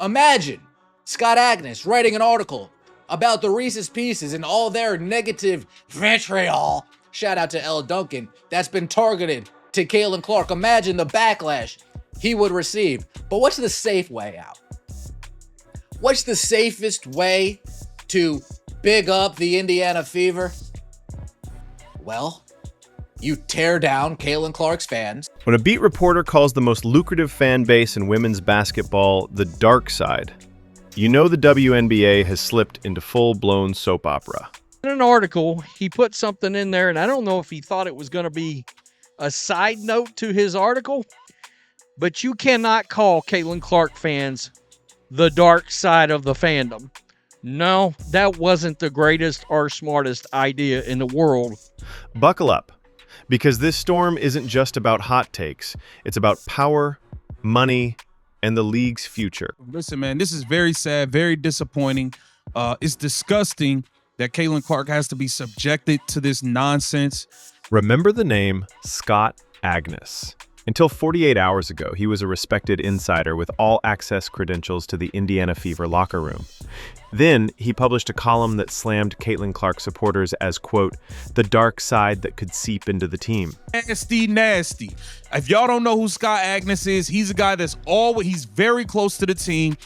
Imagine Scott Agness writing an article about the Reese's Pieces and all their negative vitriol, shout out to L. Duncan, that's been targeted to Caitlin Clark. Imagine the backlash he would receive. But what's the safe way out? What's the safest way to big up the Indiana Fever? Well, you tear down Caitlin Clark's fans. When a beat reporter calls the most lucrative fan base in women's basketball the dark side, you know the WNBA has slipped into full-blown soap opera. In an article, he put something in there, and I don't know if he thought it was going to be a side note to his article, but you cannot call Caitlin Clark fans the dark side of the fandom. No, that wasn't the greatest or smartest idea in the world. Buckle up, because this storm isn't just about hot takes. It's about power, money, and the league's future. Listen, man, this is very sad, very disappointing. It's disgusting that Caitlin Clark has to be subjected to this nonsense. Remember the name Scott Agness. Until 48 hours ago, he was a respected insider with all-access credentials to the Indiana Fever locker room. Then, he published a column that slammed Caitlin Clark supporters as, quote, the dark side that could seep into the team. Nasty, nasty. If y'all don't know who Scott Agness is, he's a guy he's very close to the team.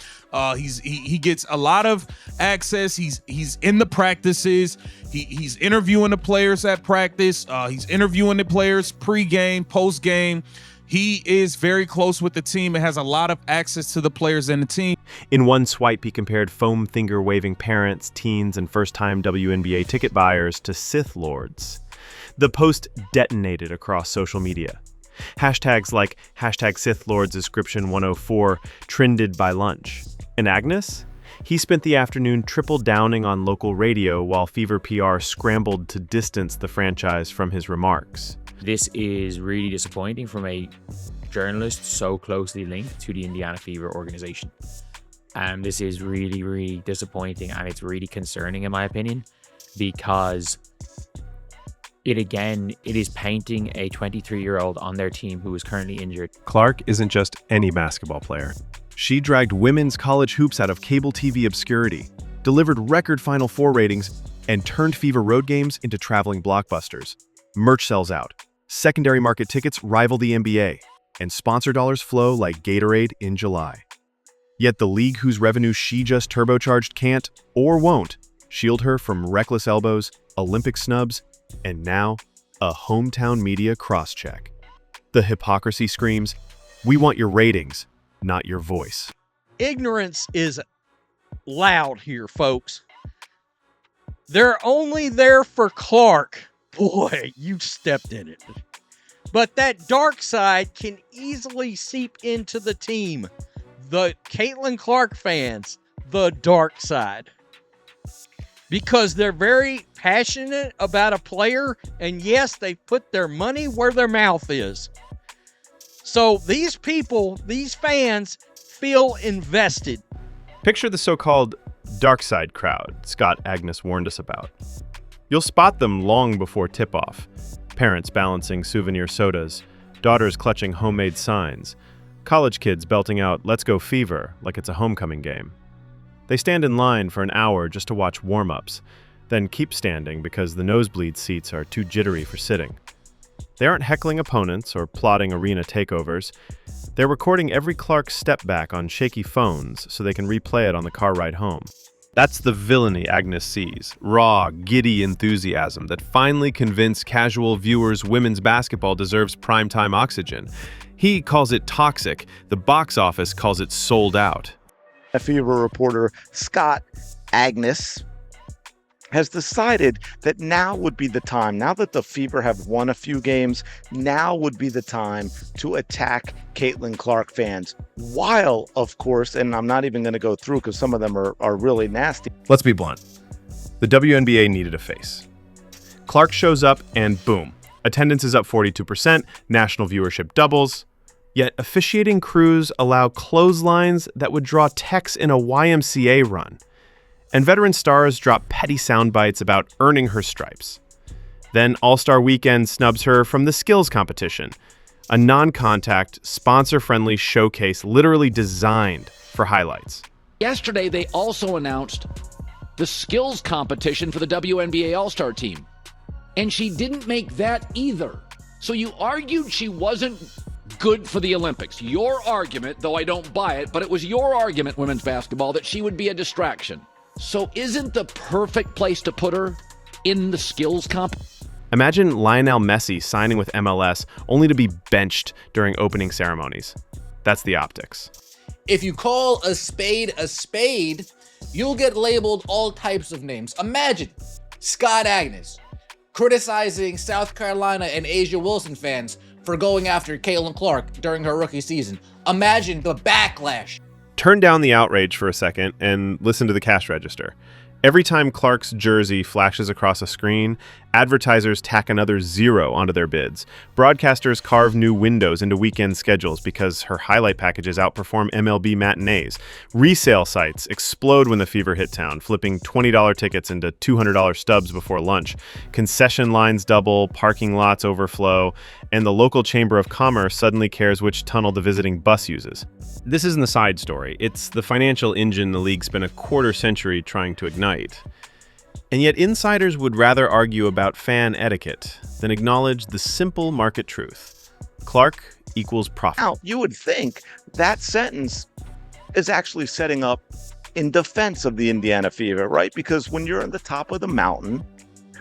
He gets a lot of access. He's in the practices. He's interviewing the players at practice. He's interviewing the players pre-game, post-game. He is very close with the team and has a lot of access to the players and the team. In one swipe, he compared foam finger-waving parents, teens, and first-time WNBA ticket buyers to Sith Lords. The post detonated across social media. Hashtags like #SithLordsInscription104 trended by lunch. And Agness? He spent the afternoon triple downing on local radio while Fever PR scrambled to distance the franchise from his remarks. This is really disappointing from a journalist so closely linked to the Indiana Fever organization. This is really, really disappointing, and it's really concerning in my opinion, because it is painting a 23-year-old on their team who is currently injured. Clark isn't just any basketball player. She dragged women's college hoops out of cable TV obscurity, delivered record Final Four ratings, and turned Fever road games into traveling blockbusters. Merch sells out. Secondary market tickets rival the NBA, and sponsor dollars flow like Gatorade in July. Yet the league whose revenue she just turbocharged can't, or won't, shield her from reckless elbows, Olympic snubs, and now a hometown media cross-check. The hypocrisy screams, "We want your ratings, not your voice." Ignorance is loud here, folks. They're only there for Clark. Boy, you stepped in it. But that dark side can easily seep into the team. The Caitlin Clark fans, the dark side. Because they're very passionate about a player, and yes, they put their money where their mouth is. So these people, these fans, feel invested. Picture the so-called dark side crowd Scott Agness warned us about. You'll spot them long before tip-off. Parents balancing souvenir sodas, daughters clutching homemade signs, college kids belting out "Let's Go Fever" like it's a homecoming game. They stand in line for an hour just to watch warm-ups, then keep standing because the nosebleed seats are too jittery for sitting. They aren't heckling opponents or plotting arena takeovers. They're recording every Clark step back on shaky phones so they can replay it on the car ride home. That's the villainy Agness sees, raw, giddy enthusiasm that finally convinced casual viewers women's basketball deserves primetime oxygen. He calls it toxic. The box office calls it sold out. A Fever reporter, Scott Agness, has decided that now would be the time, now that the Fever have won a few games, now would be the time to attack Caitlin Clark fans. While, of course, and I'm not even going to go through because some of them are really nasty. Let's be blunt. The WNBA needed a face. Clark shows up and boom, attendance is up 42%, national viewership doubles. Yet officiating crews allow clotheslines that would draw techs in a YMCA run. And veteran stars drop petty sound bites about earning her stripes. Then All-Star Weekend snubs her from the skills competition, a non-contact, sponsor-friendly showcase literally designed for highlights. Yesterday, they also announced the skills competition for the WNBA All-Star team. And she didn't make that either. So you argued she wasn't good for the Olympics. Your argument, though I don't buy it, but it was your argument, women's basketball, that she would be a distraction. So isn't the perfect place to put her in the skills comp? Imagine Lionel Messi signing with MLS only to be benched during opening ceremonies. That's the optics. If you call a spade, you'll get labeled all types of names. Imagine Scott Agness criticizing South Carolina and Asia Wilson fans for going after Caitlin Clark during her rookie season. Imagine the backlash. Turn down the outrage for a second and listen to the cash register. Every time Clark's jersey flashes across a screen, advertisers tack another zero onto their bids. Broadcasters carve new windows into weekend schedules because her highlight packages outperform MLB matinees. Resale sites explode when the Fever hit town, flipping $20 tickets into $200 stubs before lunch. Concession lines double, parking lots overflow, and the local chamber of commerce suddenly cares which tunnel the visiting bus uses. This isn't the side story. It's the financial engine the league spent a quarter century trying to ignite. And yet insiders would rather argue about fan etiquette than acknowledge the simple market truth. Clark equals profit. Now, you would think that sentence is actually setting up in defense of the Indiana Fever, right? Because when you're at the top of the mountain,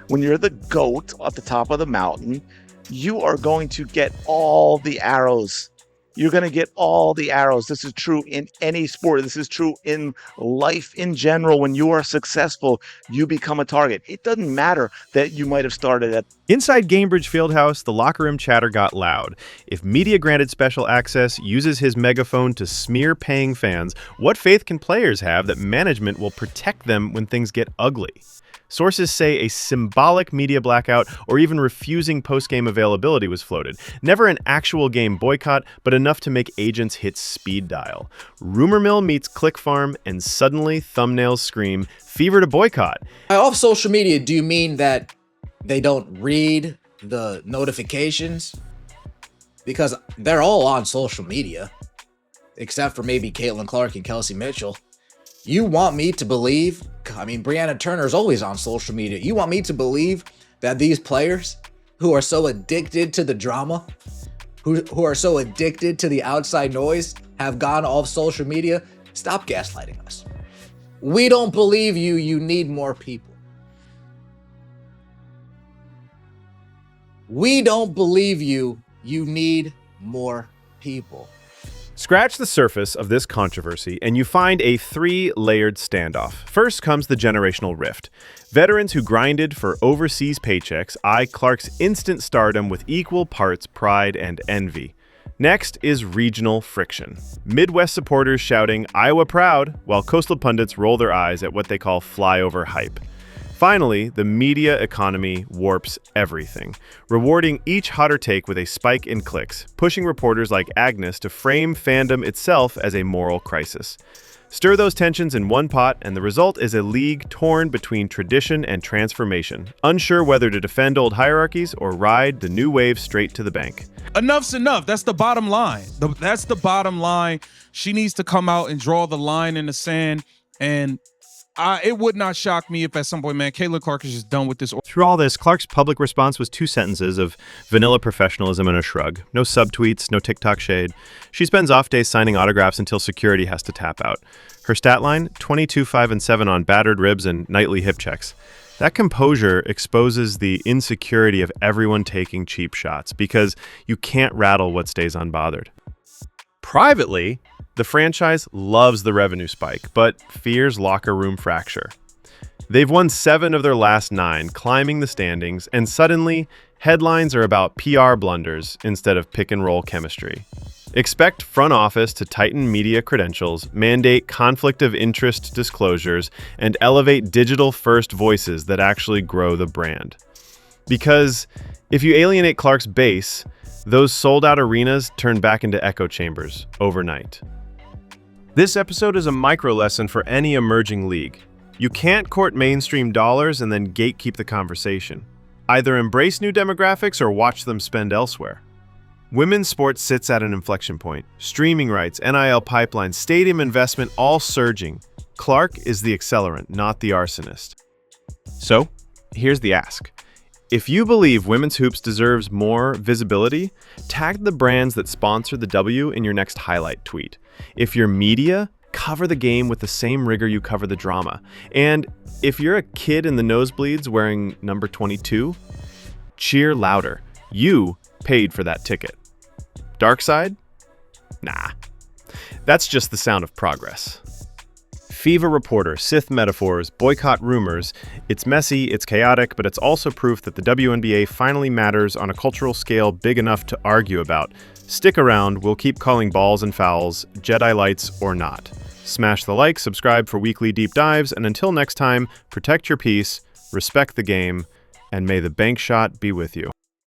when you're the GOAT at the top of the mountain, you are going to get all the arrows. You're going to get all the arrows. This is true in any sport. This is true in life in general. When you are successful, you become a target. It doesn't matter that you might have started at... Inside Gainbridge Fieldhouse, the locker room chatter got loud. If media-granted special access uses his megaphone to smear paying fans, what faith can players have that management will protect them when things get ugly? Sources say a symbolic media blackout or even refusing post-game availability was floated. Never an actual game boycott, but enough to make agents hit speed dial. Rumor mill meets click farm, and suddenly thumbnails scream, "Fever to boycott." By off social media, do you mean that they don't read the notifications? Because they're all on social media, except for maybe Caitlin Clark and Kelsey Mitchell. You want me to believe, I mean, Brianna Turner's always on social media. You want me to believe that these players who are so addicted to the drama, who are so addicted to the outside noise, have gone off social media? Stop gaslighting us. We don't believe you. You need more people. We don't believe you. You need more people. Scratch the surface of this controversy and you find a three-layered standoff. First comes the generational rift. Veterans who grinded for overseas paychecks eye Clark's instant stardom with equal parts pride and envy. Next is regional friction. Midwest supporters shouting "Iowa proud," while coastal pundits roll their eyes at what they call flyover hype. Finally, the media economy warps everything, rewarding each hotter take with a spike in clicks, pushing reporters like Agness to frame fandom itself as a moral crisis. Stir those tensions in one pot, and the result is a league torn between tradition and transformation, unsure whether to defend old hierarchies or ride the new wave straight to the bank. Enough's enough. That's the bottom line. That's the bottom line. She needs to come out and draw the line in the sand, and it would not shock me if at some point, man, Caitlin Clark is just done with this. Through all this, Clark's public response was 2 sentences of vanilla professionalism and a shrug. No subtweets, no TikTok shade. She spends off days signing autographs until security has to tap out. Her stat line, 22, 5, and 7 on battered ribs and nightly hip checks. That composure exposes the insecurity of everyone taking cheap shots because you can't rattle what stays unbothered. Privately, the franchise loves the revenue spike, but fears locker room fracture. They've won 7 of their last 9, climbing the standings, and suddenly, headlines are about PR blunders instead of pick-and-roll chemistry. Expect front office to tighten media credentials, mandate conflict of interest disclosures, and elevate digital-first voices that actually grow the brand. Because if you alienate Clark's base, those sold-out arenas turn back into echo chambers overnight. This episode is a micro lesson for any emerging league. You can't court mainstream dollars and then gatekeep the conversation. Either embrace new demographics or watch them spend elsewhere. Women's sports sits at an inflection point. Streaming rights, NIL pipeline, stadium investment, all surging. Clark is the accelerant, not the arsonist. So, here's the ask. If you believe women's hoops deserves more visibility, tag the brands that sponsor the W in your next highlight tweet. If you're media, cover the game with the same rigor you cover the drama. And if you're a kid in the nosebleeds wearing number 22, cheer louder. You paid for that ticket. Dark side? Nah. That's just the sound of progress. Fever reporter, Sith metaphors, boycott rumors. It's messy, it's chaotic, but it's also proof that the WNBA finally matters on a cultural scale big enough to argue about. Stick around, we'll keep calling balls and fouls, Jedi lights or not. Smash the like, subscribe for weekly deep dives, and until next time, protect your peace, respect the game, and may the bank shot be with you.